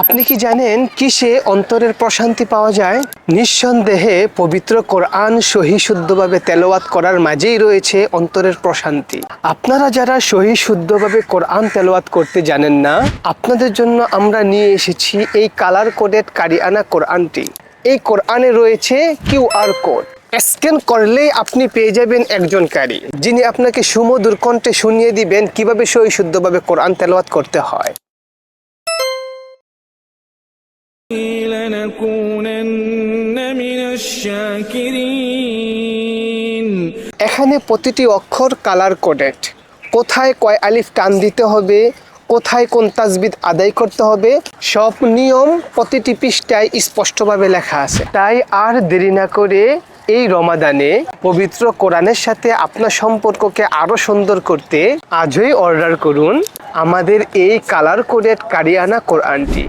আপনি কি জানেন কিসে অন্তরের প্রশান্তি পাওয়া যায়? নিঃসন্দেহে পবিত্র কোরআন সহি শুদ্ধভাবে তেলাওয়াত করার মাঝেই রয়েছে অন্তরের প্রশান্তি। আপনারা যারা সহি শুদ্ধভাবে কোরআন তেলাওয়াত করতে জানেন না, আপনাদের জন্য আমরা নিয়ে এসেছি এই কালার কোডেড কারিয়ানা কোরআনটি। এই কোরআনে রয়েছে কিউআর কোড। স্ক্যান করলেই আপনি পেয়ে যাবেন একজন কারি, যিনি আপনাকে সুমধুর কণ্ঠে শুনিয়ে দিবেন কিভাবে সহি শুদ্ধভাবে কোরআন তেলাওয়াত করতে হয়। এখানে প্রতিটি অক্ষর কালার কোডেড। কোথায় কয় আলিফ টান দিতে হবে, কোথায় কোন তাজবিদ আদায় করতে হবে, সব নিয়ম প্রতিটি পৃষ্ঠায় স্পষ্টভাবে লেখা আছে। তাই আর দেরি না করে এই রমাদানে পবিত্র কোরআনের সাথে আপনার সম্পর্ককে আরো সুন্দর করতে আজই অর্ডার করুন আমাদের এই কালার কোডেড কারিয়ানা কোরআনটি।